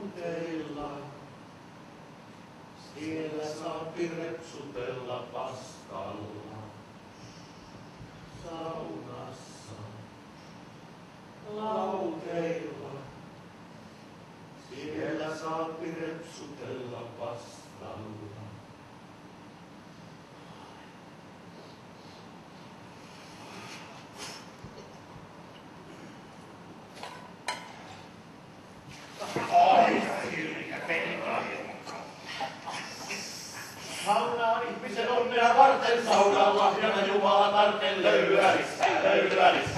lauteilla. Siellä saa pirepsutella paskalla. Saunassa. Lauteilla. Siellä saa pirepsutella paskalla. Sauna on ihmisen onnea varten, saunan lahjana Jumala tarten löyläris, löyläris,